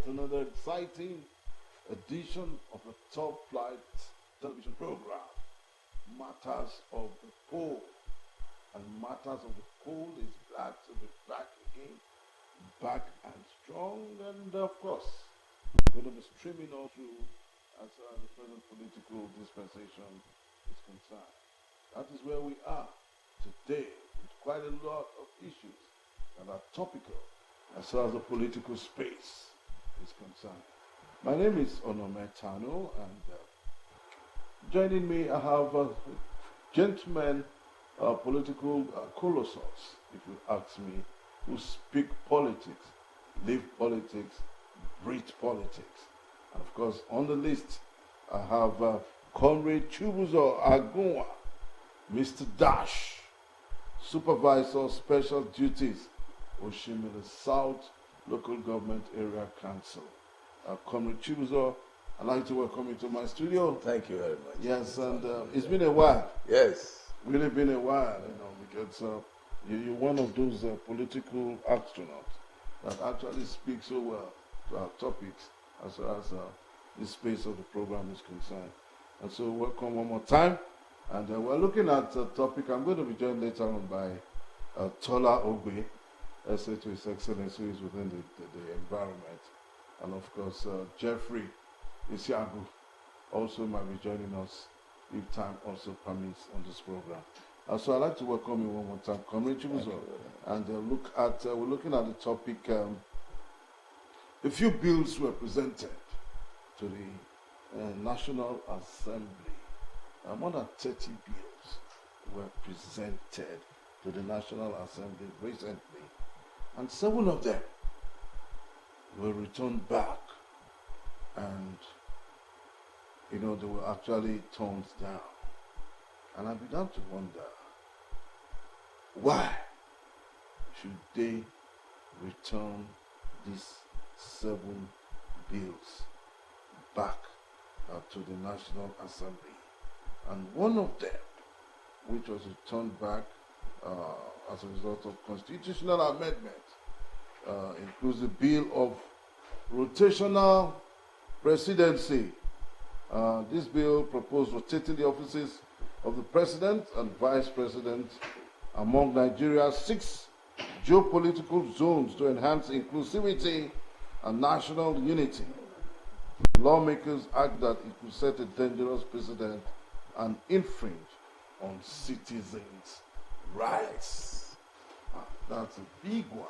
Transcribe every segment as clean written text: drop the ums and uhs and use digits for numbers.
another exciting edition of a top flight television program, Matters of the Cold. And Matters of the Cold is glad to be back again, back and strong, and of course, going to be streaming all through as the present political dispensation is concerned. That is where we are today with quite a lot of issues that are topical as far as the political space is concerned. My name is Onome Tano, and joining me I have gentlemen, political colossus, if you ask me, who speak politics, live politics, breathe politics. And of course, on the list, I have Comrade Chubuzo Agunwa, Mr. Dash, Supervisor Special Duties, Oshimile South Local Government Area Council. Comrade Chubuzo, I'd like to welcome you to my studio. Thank you very much. Yes, and it's been a while. Yes. Really been a while, because you're one of those political astronauts that actually speak so well to our topics as far as the space of the program is concerned. And so welcome one more time. And we're looking at a topic. I'm going to be joined later on by Tola Ogbe, SA to His Excellency, who is within the environment. And of course, Jeffrey Isiagu also might be joining us if time also permits on this program. So I'd like to welcome you one more time, Comrade Chubuzo. And we're looking at the topic. A few bills were presented to the National Assembly. More than 30 bills were presented to the National Assembly recently, and 7 of them were returned back, and they were actually toned down. And I began to wonder, why should they return these 7 bills back to the National Assembly? And one of them, which was returned back as a result of constitutional amendment, includes the bill of rotational presidency. This bill proposed rotating the offices of the president and vice president among Nigeria's 6 geopolitical zones to enhance inclusivity and national unity. Lawmakers argue that it could set a dangerous precedent and infringe on citizens' rights. That's a big one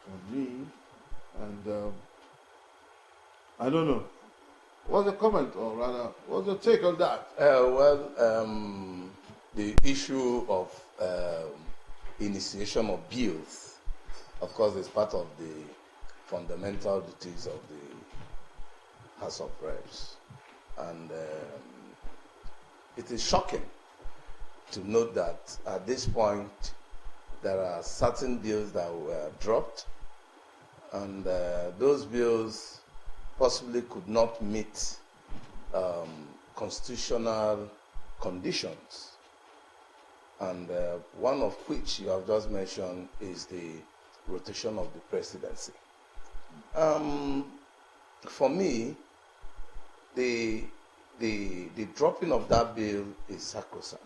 for me. And I don't know. What's your comment, or rather, what's your take on that? The issue of initiation of bills, of course, is part of the fundamental duties of the House of Reps. And it is shocking to note that at this point, there are certain bills that were dropped, and those bills possibly could not meet constitutional conditions. And one of which you have just mentioned is the rotation of the presidency. For me, the dropping of that bill is sacrosanct,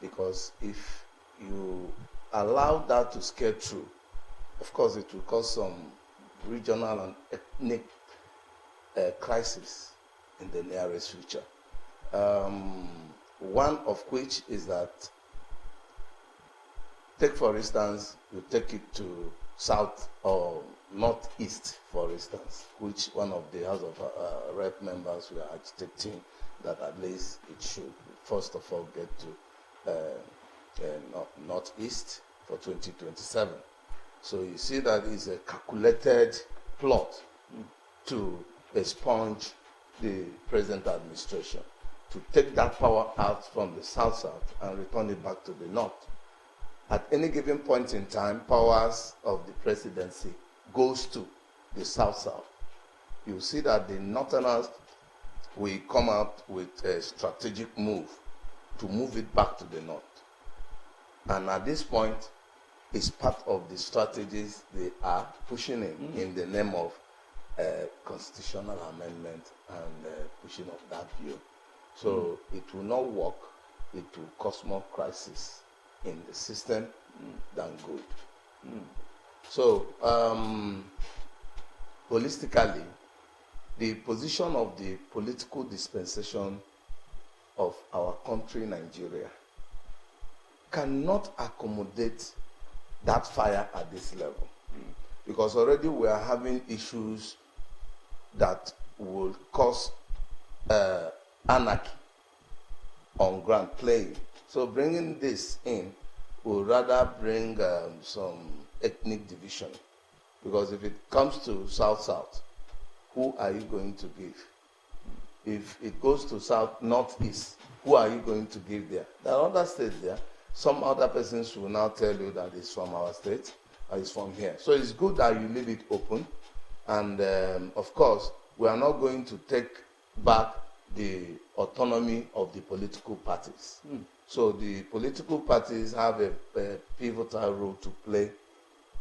because if you allow that to scale through, of course it will cause some regional and ethnic crisis in the nearest future. One of which is that, take for instance, you take it to south or northeast, for instance, which one of the House of Rep members were agitating that at least it should first of all get to northeast for 2027. So you see that is a calculated plot to expunge the present administration, to take that power out from the south and return it back to the north. At any given point in time, powers of the presidency goes to the south. You see that the northerners will come out with a strategic move to move it back to the north. And at this point, it's part of the strategies they are pushing in the name of constitutional amendment and pushing of that bill. So it will not work. It will cause more crisis in the system than good. So holistically, the position of the political dispensation of our country, Nigeria, cannot accommodate that fire at this level. Because already we are having issues that will cause anarchy on ground playing. So bringing this in will rather bring some ethnic division. Because if it comes to South-South, who are you going to give? If it goes to South-Northeast, who are you going to give there? There are other states there. Some other persons will now tell you that it's from our state, or it's from here. So it's good that you leave it open. And of course, we are not going to take back the autonomy of the political parties. So the political parties have a pivotal role to play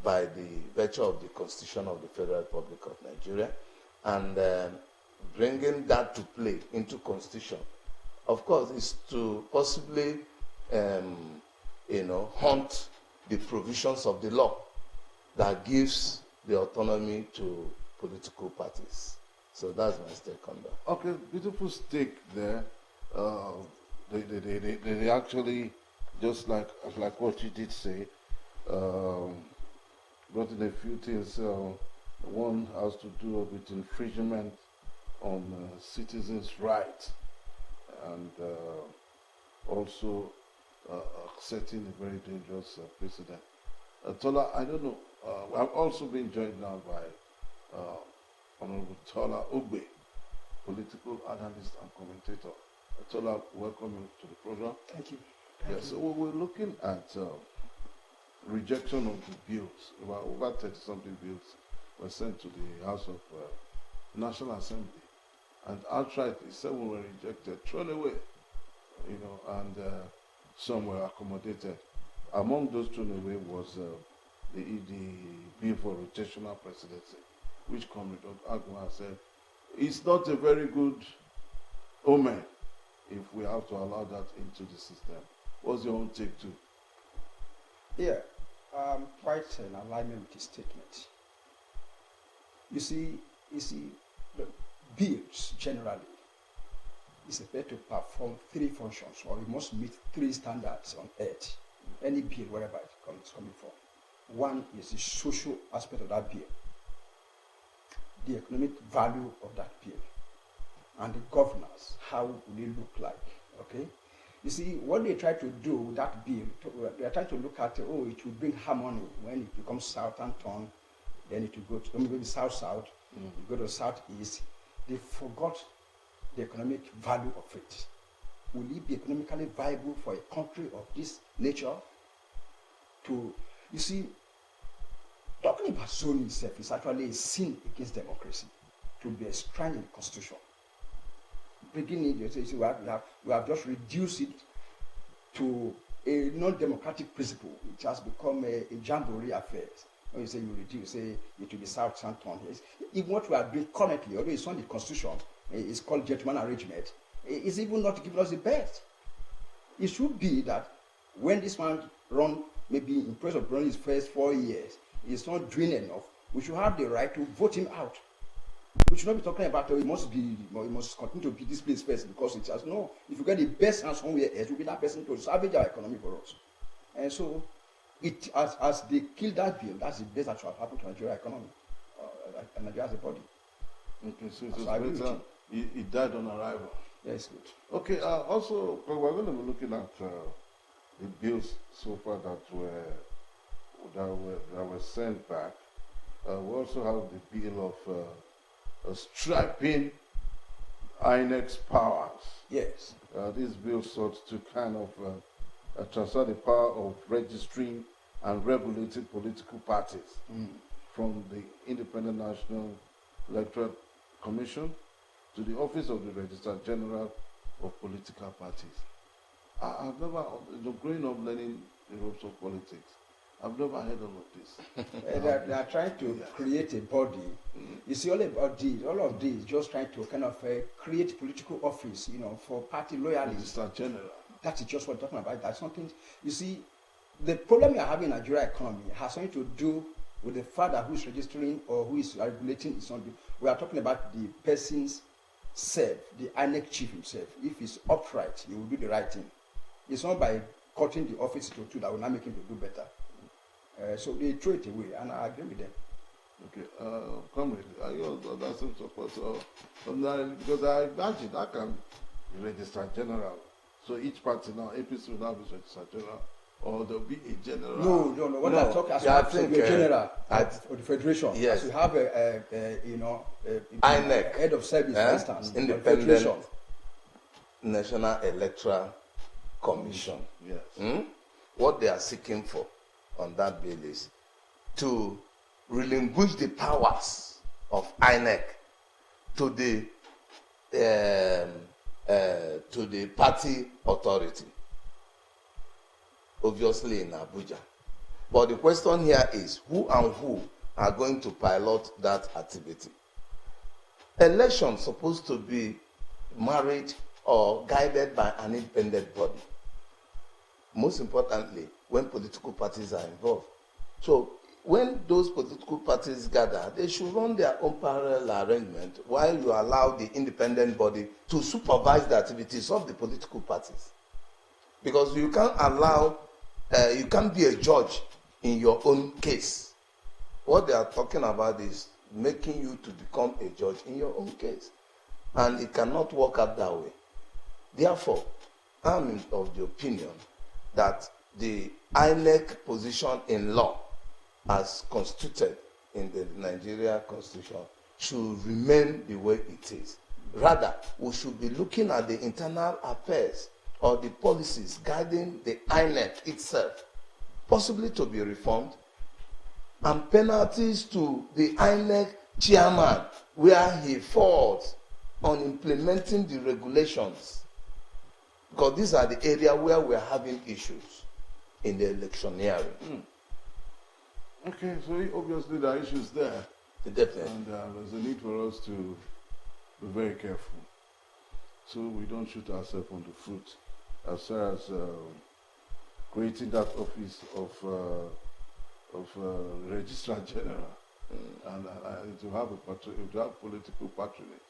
by the virtue of the Constitution of the Federal Republic of Nigeria. And bringing that to play into Constitution, of course, is to possibly, haunt the provisions of the law that gives the autonomy to political parties. So that's my take on that. Okay, beautiful stake there. They actually, just like what you did say, brought in a few things. One has to do with infringement on citizens' rights, and also setting a very dangerous precedent. Tola, I don't know. I've also been joined now by Honorable Tola Ogbe, political analyst and commentator. Tola, welcome you to the program. Thank you. Yes, so we're looking at rejection of the bills. About over 30-something bills were sent to the House of National Assembly, and outrightly 7 were rejected, thrown away, and some were accommodated. Among those thrown away was the bill for rotational presidency, which Comrade Agua said it's not a very good omen if we have to allow that into the system. What's your own take too? Yeah, quite an alignment with his statement. You see, the bills generally is supposed to perform 3 functions, or you must meet 3 standards on earth. Any bill, wherever it's coming from. One is the social aspect of that bill, the economic value of that bill, and the governance. How will it look like? Okay. You see, what they try to do with that bill, they are trying to look at, it will bring harmony when it becomes southern tone, then it will go to maybe south-south, you go to southeast. They forgot the economic value of it. Will it be economically viable for a country of this nature? You see, talking about zoning itself is actually a sin against democracy, to be enshrined in the Constitution. Beginning, you see, we have just reduced it to a non-democratic principle. It has become a jamboree affair. When you say you reduce, say it will be South Santon. Even what we are doing currently, although it's not the Constitution, it's called gentleman arrangement, it's even not giving us the best. It should be that when this man run, maybe in place of running his first 4 years, he's not doing enough, we should have the right to vote him out. We should not be talking about he must continue to be this place first because it has no. If you get the best hand somewhere else, will be that person to salvage our economy for us. And so, it as they kill that bill, that's the best that should have happened to Nigeria economy, and Nigeria as a body. Okay, so it's better. He died on arrival. Yes, good. Okay. Also, we're going to be looking at the bills so far that were sent back. We also have the bill of stripping INEC's powers. Yes. This bill sought to kind of transfer the power of registering and regulating political parties from the Independent National Electoral Commission to the Office of the Registrar General of Political Parties. I've never, growing up learning the ropes of politics, I've never heard all of this. They are trying to create a body. You see, all of these, just trying to kind of create political office, for party loyalists. Mr. General. That is just what we're talking about. That's something, you see, the problem you are having in Nigeria economy has something to do with the father who is registering or who is regulating his own. We are talking about the person's self, the INEC chief himself. If he's upright, he will do the right thing. It's not by cutting the office to two that will not make him to do better. So they throw it away, and I agree with them. Okay, comrade, are you on that same support? Because I imagine that can register general. So each party now, APC will now be register general, or there'll be a general. No. What No. I talk as Yeah, I a think, general at- for the federation. Yes. As we have INEC, head of service, for instance, for the Independent federation. National Electoral Commission. Yes. What they are seeking for on that bill is to relinquish the powers of INEC to the party authority, obviously in Abuja. But the question here is who are going to pilot that activity? Election supposed to be married or guided by an independent body. Most importantly, when political parties are involved. So when those political parties gather, they should run their own parallel arrangement while you allow the independent body to supervise the activities of the political parties. Because you can't allow, you can't be a judge in your own case. What they are talking about is making you to become a judge in your own case. And it cannot work out that way. Therefore, I'm of the opinion that the INEC position in law as constituted in the Nigeria Constitution should remain the way it is. Rather, we should be looking at the internal affairs or the policies guiding the INEC itself, possibly to be reformed, and penalties to the INEC chairman where he falls on implementing the regulations. Because these are the areas where we are having issues in the electioneering. Okay, so obviously there are issues there. Definitely. And there's a need for us to be very careful so we don't shoot ourselves on the foot as far as creating that office of Registrar General and to have political patronage.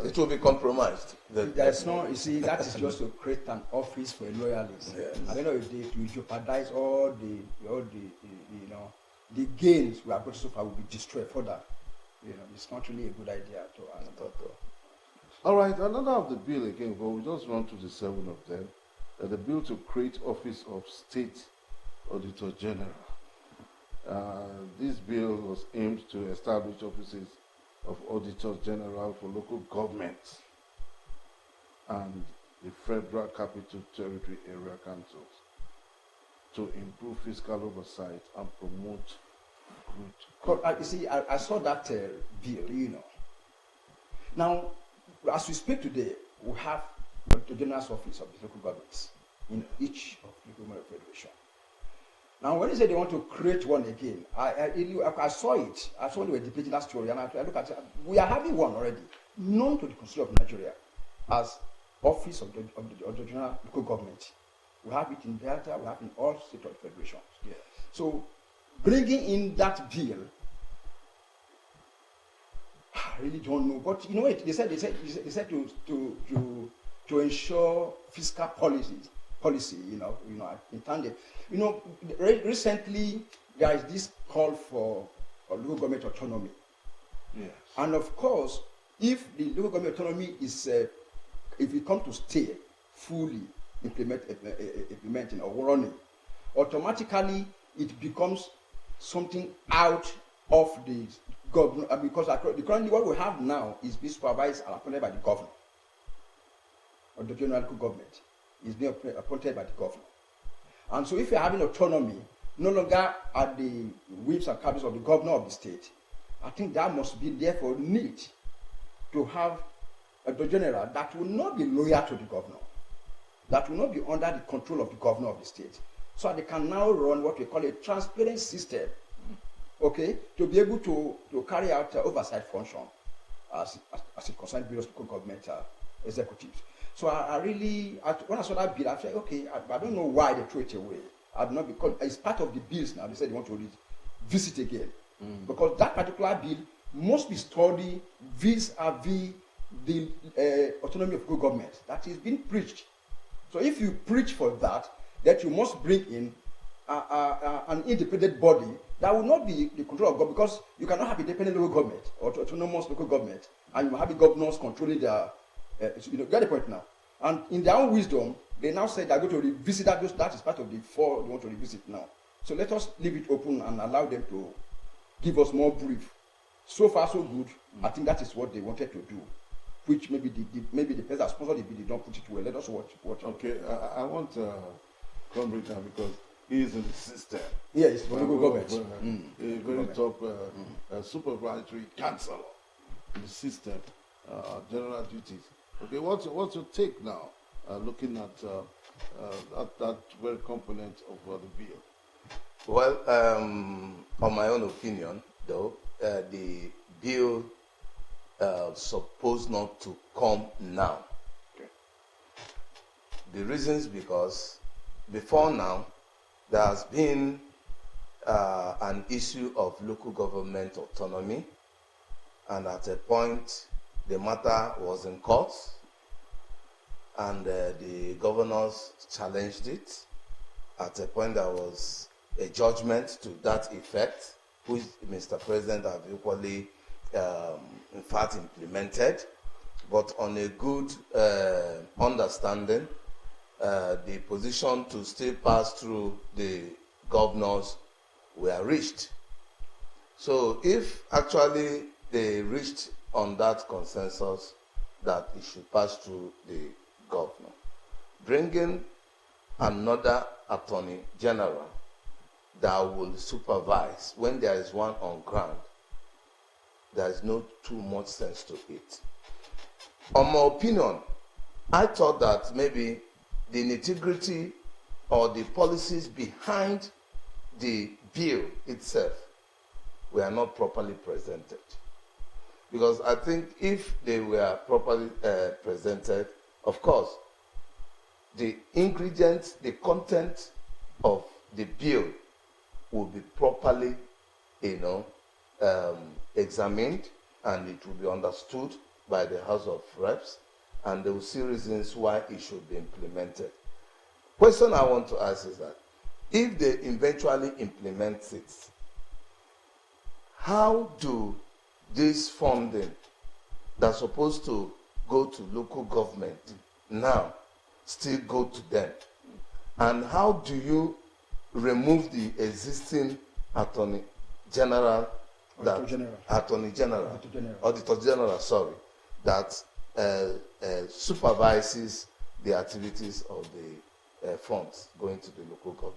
It will be compromised. There's no, you see, that is just to create an office for a loyalist. Yes. At the end of the day, to jeopardize all the gains we have got so far will be destroyed further. It's not really a good idea to us. All right, another of the bill again, but we just run through the 7 of them. The bill to create office of State Auditor General. This bill was aimed to establish offices of Auditors General for local governments and the Federal Capital Territory Area Councils to improve fiscal oversight and promote good. You see, I saw that bill, Now, as we speak today, we have the General's Office of the local governments in each of the local government federation. Now, when they say they want to create one again, I saw it. I saw they were debating that story, and I look at it. We are having one already, known to the Constitution of Nigeria as Office of the General Local Government. We have it in Delta, we have it in all state of federations. Yes. So, bringing in that bill, I really don't know. But they said to ensure fiscal policy. Intended. Recently there is this call for local government autonomy. Yes. And of course, if the local government autonomy is, if it comes to stay fully implementing or running, automatically it becomes something out of the government, because currently what we have now is being supervised and appointed by the governor, or the general local government is being appointed by the governor. And so if you're having autonomy, no longer at the whims and caprices of the governor of the state, I think that must be therefore need to have a general that will not be loyal to the governor, that will not be under the control of the governor of the state, so they can now run what we call a transparent system, okay, to be able to carry out oversight function as it concerns various local government executives. So I really, when I saw that bill, I said, okay, I don't know why they threw it away. I do not, because it's part of the bills now. They said they want to visit again. Because that particular bill must be studied vis-a-vis the autonomy of local government that is being preached. So if you preach for that you must bring in an independent body that will not be the control of government, because you cannot have independent local government or autonomous local government and you have the governors controlling their, get the point now. And in their own wisdom, they now say they're going to revisit that. That is part of the four they want to revisit now. So let us leave it open and allow them to give us more brief. So far, so good. I think that is what they wanted to do, which maybe the person that sponsored the bill did not put it well. Let us watch. Okay, I want to come right now because he is in the system. Yeah, it's for local government. A very top supervisory council in the system, general duties. Okay, what's your take now, looking at that very component of the bill? Well, on my own opinion, though, the bill supposed not to come now. Okay. The reasons because before now, there has been an issue of local government autonomy, and at a point, the matter was in court, and the governors challenged it. At a point, there was a judgment to that effect, which Mr. President have equally, in fact, implemented. But on a good understanding, the position to still pass through the governors were reached. So if actually they reached on that consensus that it should pass through the governor, bringing another attorney general that will supervise when there is one on ground, there is no too much sense to it. On my opinion, I thought that maybe the nitty-gritty or the policies behind the bill itself were not properly presented. Because I think if they were properly presented, of course, the ingredients, the content of the bill will be properly, examined, and it will be understood by the House of Reps, and they will see reasons why it should be implemented. Question I want to ask is that if they eventually implement it, how do this funding that's supposed to go to local government now still go to them? And how do you remove the existing Attorney General, Auditor General, sorry, that supervises the activities of the funds going to the local government?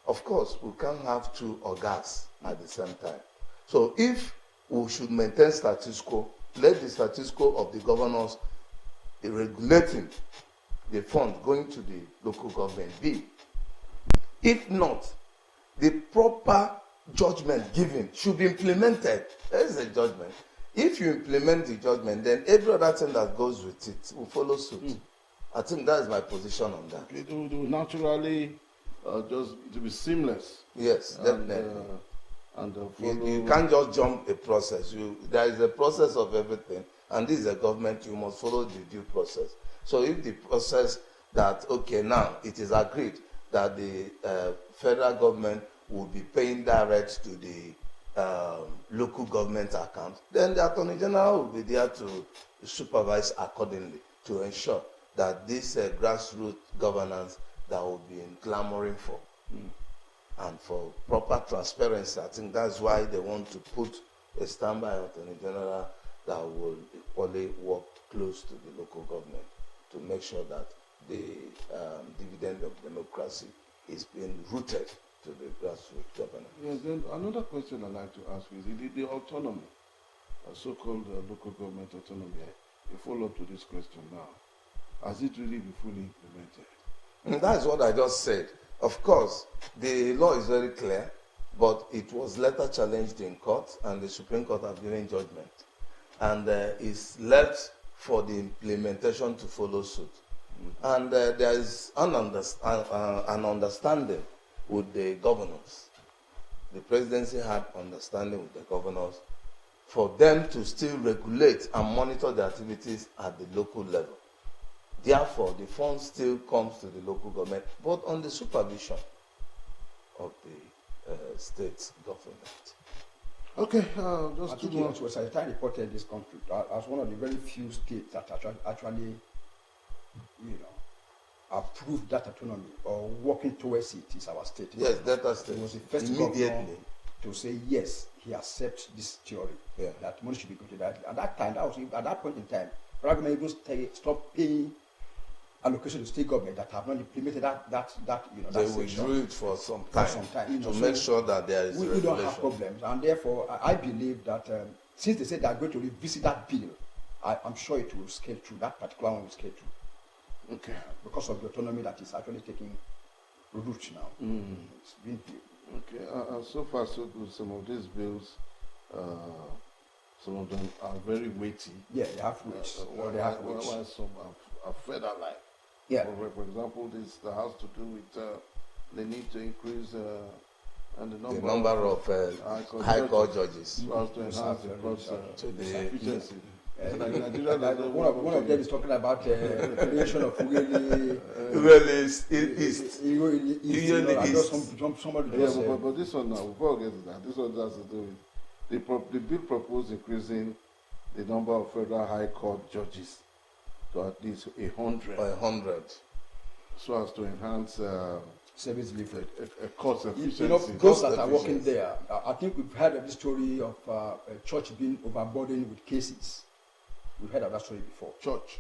Of course, we can't have two organs at the same time. So if we should maintain status quo, let the status quo of the governors regulating the fund going to the local government be. If not, the proper judgment given should be implemented. There is a judgment. If you implement the judgment, then every other thing that goes with it will follow suit. I think that is my position on that. It will naturally just to be seamless. Yes, definitely. You can't just jump a process. There is a process of everything, and this is a government, you must follow the due process. So if the process that, okay, now it is agreed that the federal government will be paying direct to the local government account, then the Attorney General will be there to supervise accordingly to ensure that this grassroots governance that will be clamoring for. And for proper transparency, I think that's why they want to put a standby Attorney General that will equally work close to the local government to make sure that the dividend of democracy is being rooted to the grassroots governance. Yes, then another question I'd like to ask is the autonomy, so-called local government autonomy. A follow-up to this question now. Has it really been fully implemented? And that's what I just said. Of course, the law is very clear, but it was later challenged in court, and the Supreme Court has given judgment. And it's left for the implementation to follow suit. And there is an understanding with the governors. The presidency had understanding with the governors for them to still regulate and monitor the activities at the local level. Therefore, the fund still comes to the local government, but on the supervision of the state government. Okay, just I think it was at the time reported this country as one of the very few states that actually, approved that autonomy or working towards it is our state. Yes, Delta State. It was the first immediately to say yes, he accepts this theory that money should be given to that. At that time, at that point in time, government even stop paying allocation to state government that have not implemented that they withdrew it for some time, to make sure that there is we don't have problems, and therefore I believe that since they said they are going to revisit that bill, I'm sure it will scale through. That particular one will scale through. Okay. Because of the autonomy that is actually taking root now. It's been built. Okay. So far, so good. Some of these bills, some of them are very weighty. Yeah, they have weights. While some are feather-like. Yeah. For example, this has to do with the need to increase and the number of high court judges. So as to enhance the court's efficiency. One of them is talking about the creation of But this one now, before we get to that, this one has to do with the bill proposed increasing the number of federal high court judges to at least 100. So as to enhance service delivery, cost efficiency. Those that are working there, I think we've heard of the story of a church being overburdened with cases. We've heard of that story before. Church?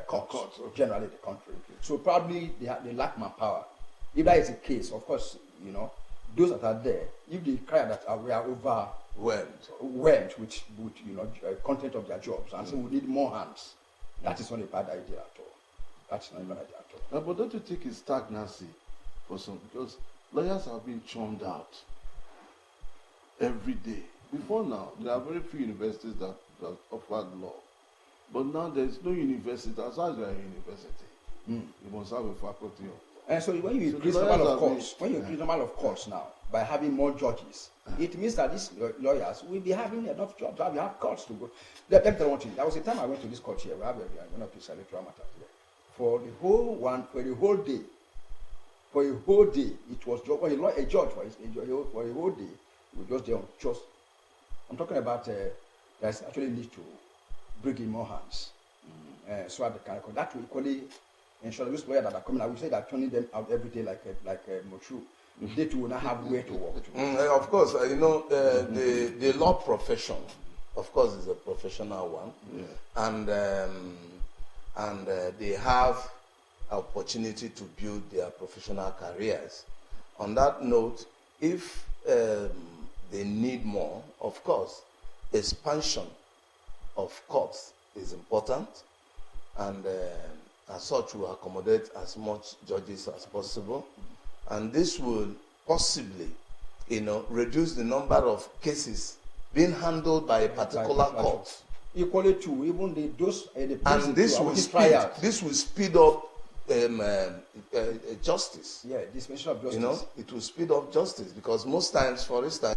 Courts, generally the country. So probably they lack manpower. If that is the case, of course, those that are there, if they cry that we are overwhelmed with content of their jobs, and so we need more hands, that is not a bad idea at all. That's not a bad idea at all. But don't you think it's stagnancy for some? Because lawyers have been churned out every day. Before now, there are very few universities that offered law. But now there is no university. As far as you are a university, you must have a faculty of. And so when you increase the number of courts, now by having more judges, it means that these lawyers will be having enough jobs. We have courts to go. Let me tell you one thing. There was a time I went to this court here. We have one of these electoral matters here. For the whole day, it was a judge for a whole day. He was just there on just. I'm talking about there's actually need to bring in more hands. So at the that will equally ensure those lawyers that are coming. I will say that turning them out every day like Motru. They too will not have where to work. Of course, the law profession, of course, is a professional one, and they have opportunity to build their professional careers. On that note, if they need more, of course, expansion of courts is important, and as such will accommodate as much judges as possible, and this will possibly, reduce the number of cases being handled by a particular court. Equally to even the and this will speed up justice. Yeah, dispensation of justice. It will speed up justice because most times, for instance,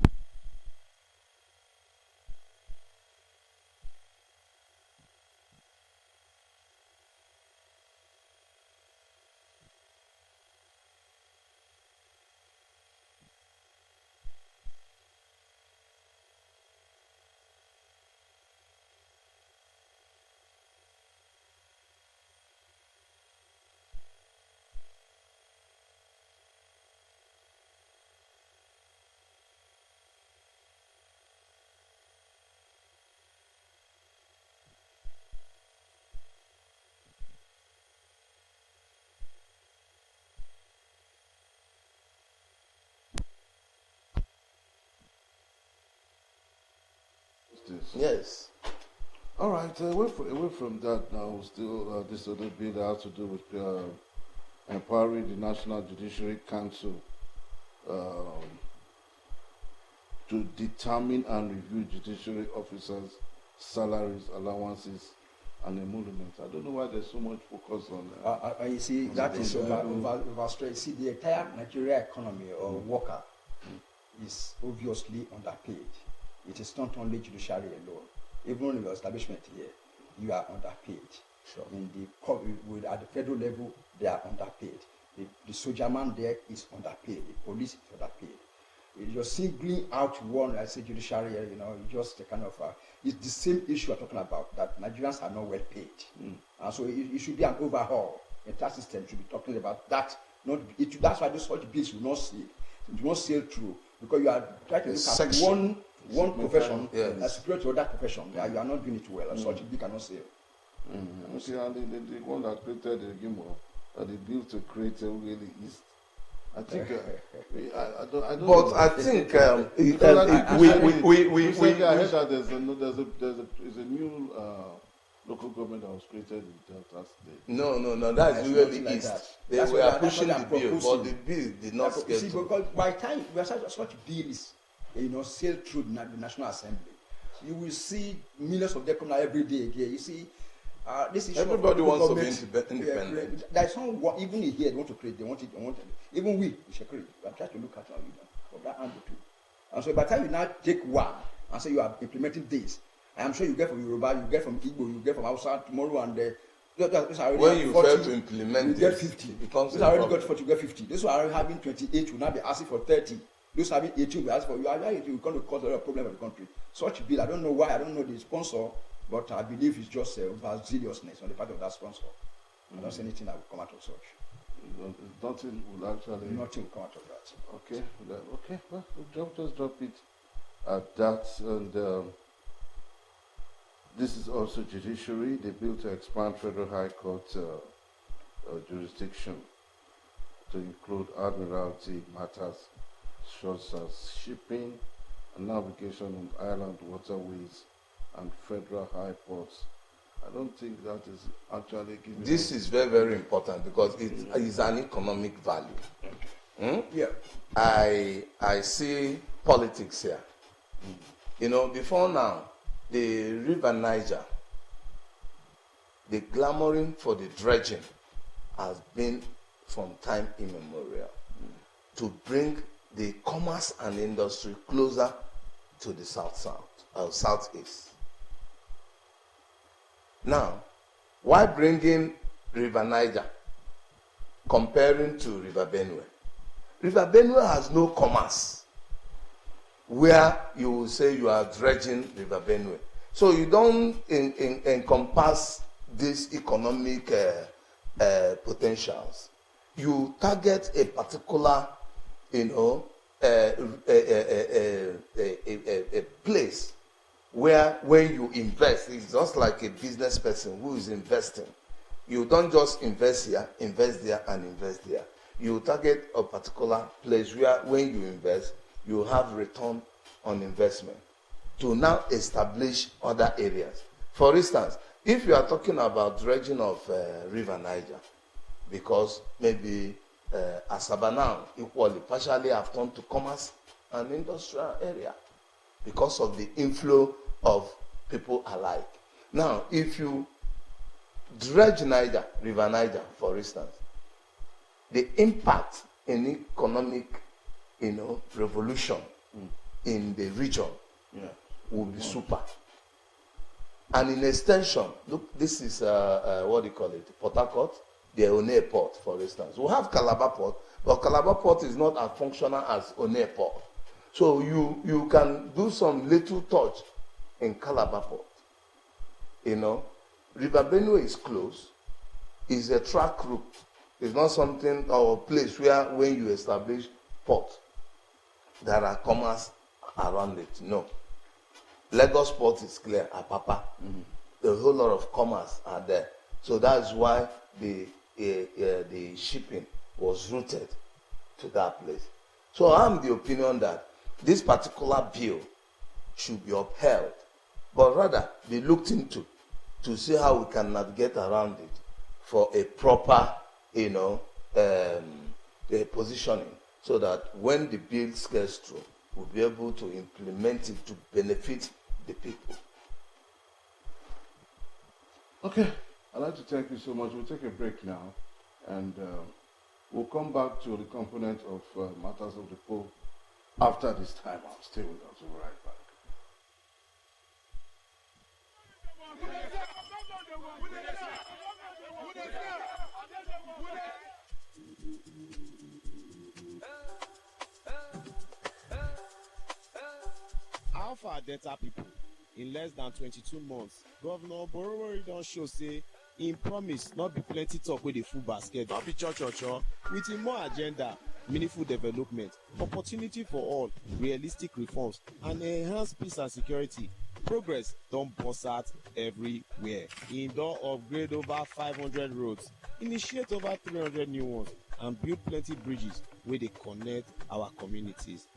yes. All right. Away from that now, still this other bill that has to do with empowering the National Judiciary Council to determine and review judiciary officers' salaries, allowances, and emoluments. I don't know why there's so much focus on you see, that is overstressed. See, the entire Nigeria economy or worker is obviously underpaid. It is not only judiciary alone. Even in your establishment here, you are underpaid. Sure. At the federal level, they are underpaid. The soldier man there is underpaid. The police is underpaid. You're singling out one, I say judiciary, just a kind of, it's the same issue we're talking about, that Nigerians are not well paid. And so it should be an overhaul. The entire system should be talking about that. That's why those such bills will not sail through, because you are trying to look at one profession as superior to other profession. You are not doing it well, and such a bill cannot sail. See, and the one that created the GIMO, the bill to create really is, I think, I don't. But I think recently I heard that there's a new local government that was created in Delta State. No, that's really like East. that. They That's were what pushing the they're bill, but proposing. the bill did not get See, through. because by the time such bills, sail through the National Assembly, you will see millions of them come out every day again. You see, this issue Everybody of wants to be government, independent. There's someone, even here, they want to create, they want it. Even we should create. We are trying to look at from that angle too. And so by the time you now take one and say you are implementing this, I am sure you get from Yoruba, you get from Igbo, you get from Hausa tomorrow, and when you 40, fail to implement you this, get 50. it becomes Those a already problem. got 40, you get 50. Those who are already having 28 will now be asking for 30. Those having 18 will ask for you. Are going to cause a lot of problem for the country. Such bill, I don't know why, I don't know the sponsor, but I believe it's just overzealousness on the part of that sponsor. I don't see anything that will come out of such. Nothing will actually. Nothing will come out of that. Okay. Well, just drop it at that. And this is also judiciary. The bill to expand federal high court jurisdiction to include admiralty matters, such as shipping and navigation on island waterways and federal high ports. I don't think that is actually giving. This is very, very important because it is an economic value. Yeah. I see politics here. Before now, the River Niger, the clamoring for the dredging has been from time immemorial to bring the commerce and industry closer to the southeast. Now, why bringing River Niger comparing to River Benue? River Benue has no commerce where you will say you are dredging River Benue. So you don't encompass these economic potentials. You target a particular, a place where when you invest, it's just like a business person who is investing. You don't just invest here, invest there, and invest there. You target a particular place where when you invest, you have return on investment to now establish other areas. For instance, if you are talking about dredging of River Niger, because maybe Asaba now equally partially have turned to commerce and industrial area because of the inflow of people alike. Now, if you dredge River Niger, for instance, the impact in economic, revolution in the region will be super. And in extension, look, this is what do you call it? Port Harcourt, the One Port, for instance. We have Calabar Port, but Calabar Port is not as functional as One Port. So you can do some little touch in Calabar Port. River Benue is close. It's a track route. It's not something or a place where when you establish port, there are commerce around it. No. Lagos Port is clear, Apapa. A whole lot of commerce are there. So that's why the shipping was routed to that place. So I'm the opinion that this particular bill should be upheld, but rather be looked into to see how we can navigate around it for a proper, positioning, so that when the bill gets through, we'll be able to implement it to benefit the people. Okay, I'd like to thank you so much. We'll take a break now, and we'll come back to the component of matters of the poll after this time out. Stay with us. We'll be right back. Alpha Delta people, in less than 22 months, Governor Borowori don show say im promise not be plenty talk with the full basket, not be cho with a more agenda, meaningful development, opportunity for all, realistic reforms, and enhanced peace and security. Progress don burst out everywhere. Im don upgrade over 500 roads, initiate over 300 new ones, and build plenty bridges wey dey connect our communities.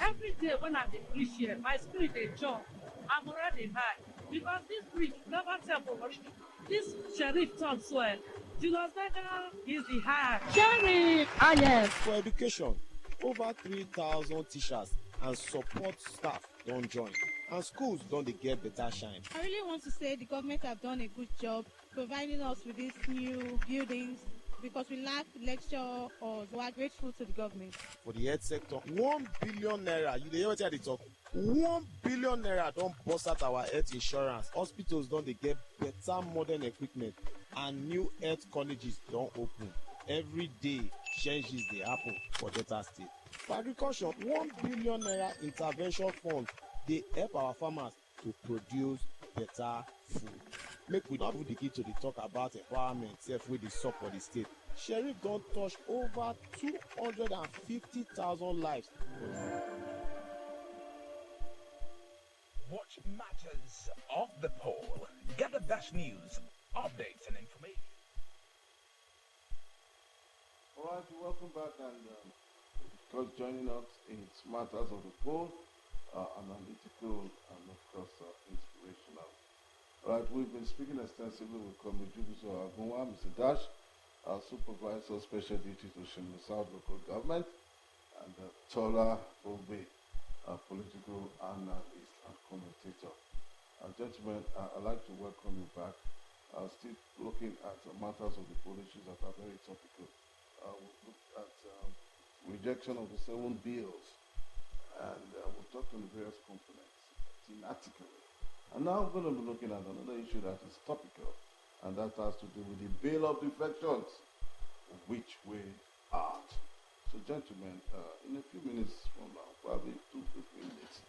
Every day when I dey preach here, my spirit dey jump, I'm already high because this bridge never tell for worship. This sheriff talk well. Jesus Nigel is the high sheriff. Ah yes. For education, over 3,000 teachers and support staff don join, and schools don dey get better shine. I really want to say the government have done a good job providing us with these new buildings, because we lack lecture halls. We are grateful to the government. For the health sector, 1 billion naira, you dey hear wetin I dey talk, 1 billion naira don burst out our health insurance. Hospitals don dey get better modern equipment, and new health colleges don open. Every day changes dey happen for Delta State. For agriculture, 1 billion naira intervention fund dey help our farmers to produce better food. Make we not begin to dey talk about empowerment sef wey dey sup for the state. Sheriff don touch over 250,000 lives. Watch matters of the poll. Get the best news, updates, and information. All right, welcome back, and because joining us is matters of the poll, analytical, and of course inspirational. All right, we've been speaking extensively with Comrade Jubiso Agunwa, Mr. Dash, our supervisor, special duty to Shimon South local government, and Tola Obe, a political analyst and commentator. Gentlemen, I'd like to welcome you back. Still looking at matters of the poll issues that are very topical. We've looked at rejection of the 7 bills, and we've talked on the various components thematically. And now I'm going to be looking at another issue that is topical, and that has to do with the bail of defections, which way out. So, gentlemen, in a few minutes from now, probably 2 to 3 minutes,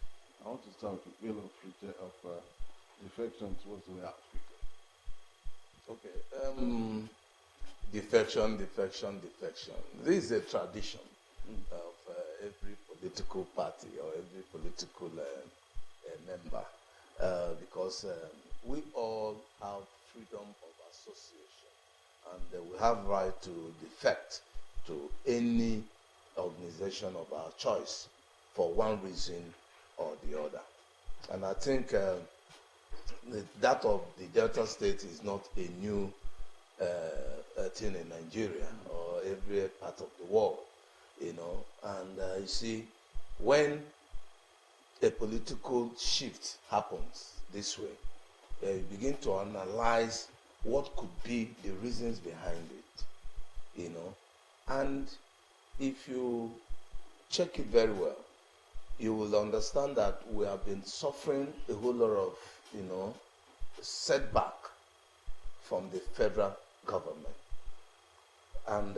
I want to start with the bail of defections. What's the way out, Victor? Okay. Defection. This is a tradition of every political party or every political member, because we all have freedom of association, and we have right to defect to any organization of our choice for one reason or the other. And I think that of the Delta State is not a new thing in Nigeria or every part of the world, you know. And you see, when a political shift happens this way, you begin to analyze what could be the reasons behind it, you know. And if you check it very well, you will understand that we have been suffering a whole lot of, you know, setback from the federal government. And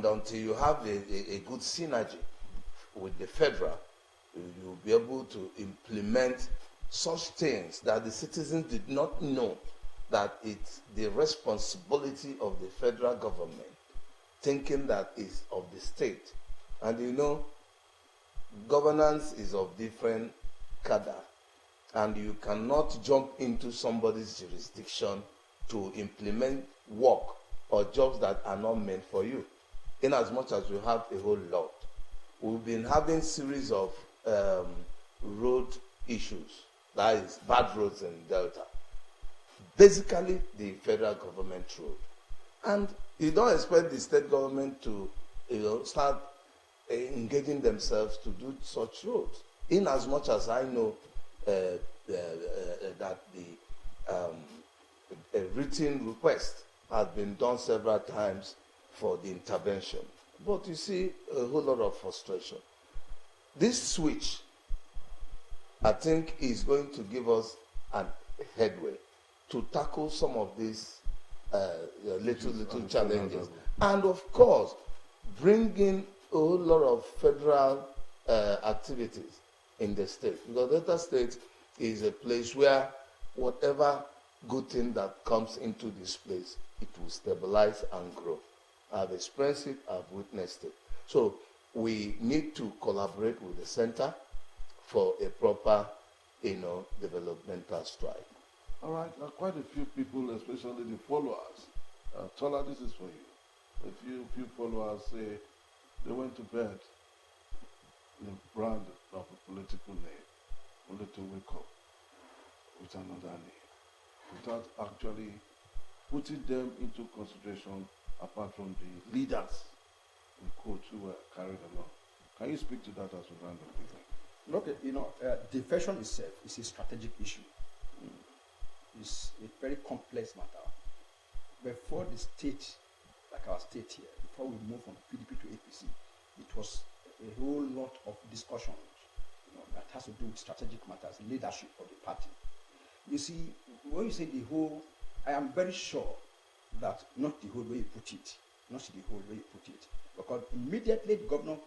until you have a good synergy with the federal, you'll be able to implement such things that the citizens did not know that it's the responsibility of the federal government, thinking that it's of the state. And you know, governance is of different cadre, and you cannot jump into somebody's jurisdiction to implement work or jobs that are not meant for you, in as much as you have a whole lot. We've been having series of road issues, that is bad roads in Delta. basically the federal government road. And you don't expect the state government to start engaging themselves to do such roads. In as much as I know that a written request has been done several times for the intervention. But you see a whole lot of frustration. This switch, I think, is going to give us a headway to tackle some of these little challenges. And of course, bring in a whole lot of federal activities in the state. Because Delta State is a place where whatever good thing that comes into this place, it will stabilize and grow. I've experienced it, I've witnessed it. So we need to collaborate with the center for a proper, developmental stride. All right, quite a few people, especially the followers. Tola, this is for you. A few followers say they went to bed in a brand of a political name, only to wake up with another name, without actually putting them into consideration apart from the leaders in quotes who were carried along. Can you speak to that as we round up? Look, defection itself is a strategic issue. It's a very complex matter. Before the state, like our state here, before we moved from PDP to APC, it was a whole lot of discussions that has to do with strategic matters, leadership of the party. You see, when you say the whole, I am very sure that not the whole way you put it, because immediately the governor,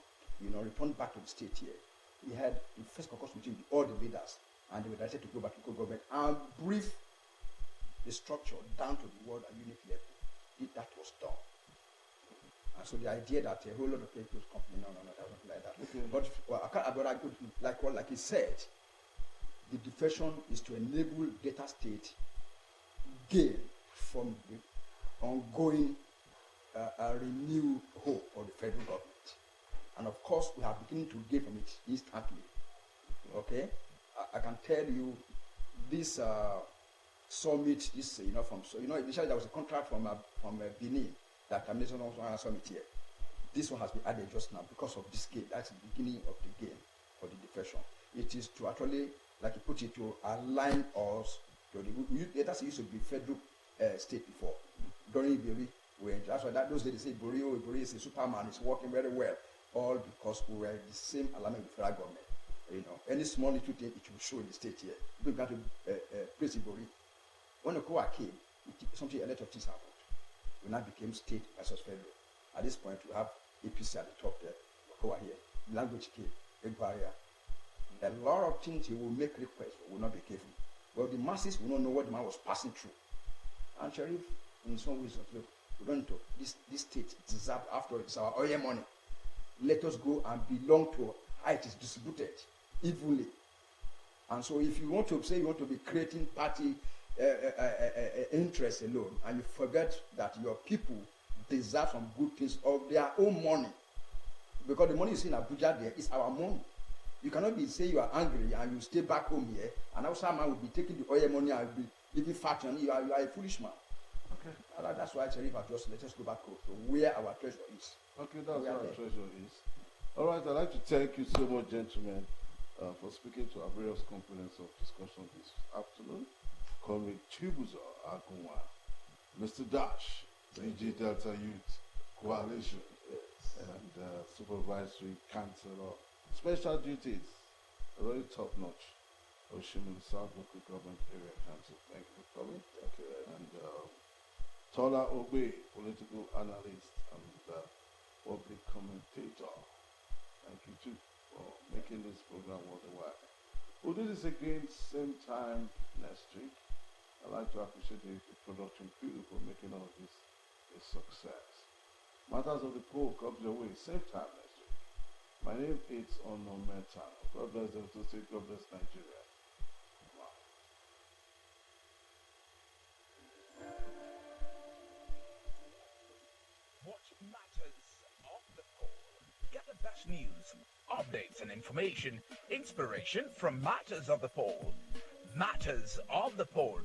returned back to the state here, he had the first caucus meeting with all the leaders, and they were directed to go back to the government and brief the structure down to the word and unit level. That was done. And so the idea that a whole lot of people complaining, no, that wasn't like that. Okay. But like he said, the defection is to enable Delta State gain from the ongoing renewed hope of the federal government. And of course, we are beginning to gain from it instantly. Okay? I can tell you this summit, initially there was a contract from Benin that terminated on summit here. This one has been added just now because of this game. That's the beginning of the game for the defection. It is to actually, like you put it, to align us to the. That's used to be federal state before. During Iberi, that's why those days they say Iberi is a Superman, it's working very well. All because we were in the same alignment with federal government. Any small little thing it will show in the state here. We got to praise Iberi. When Okowa came, a lot of things happened. We now became state versus federal. At this point, we have APC at the top there, Okowa here. Language came, big barrier. A lot of things he will make requests, but will not be careful. Well, the masses will not know what the man was passing through. And Sheriff, in some ways, look, we don't know. This state deserves, after it's our oil money. Let us go and belong to how it is distributed evenly. And so if you want to say you want to be creating party interest alone, and you forget that your people deserve some good things of their own money, because the money you see in Abuja there is our money. You cannot be say you are angry and you stay back home here, and outside man will be taking the oil money and will be giving fat on you. You are a foolish man. Okay. And that's why Sheriff just let us go back home to where our treasure is. Okay, that's where our treasure is. All right, I'd like to thank you so much, gentlemen, for speaking to our various components of discussion this afternoon. Comrade Chibuzo Agunwa, Mr. Dash, DG Delta Youth Coalition, and Supervisory Councilor, Special Duties, very top notch, Oshimili South Local Government Area Council. Thank you for coming. Thank you. And Tola Ogbe, political analyst and public commentator. Thank you too for making this program worthwhile. We'll do this again same time next week. I'd like to appreciate the production crew for making all of this a success. Matters of the Poll comes your way same time next week. My name is Unknown Metano. God bless Delta State, God bless Nigeria. Watch Matters of the Poll. Get the best news, updates and information, inspiration from Matters of the Poll. Matters of the Poll.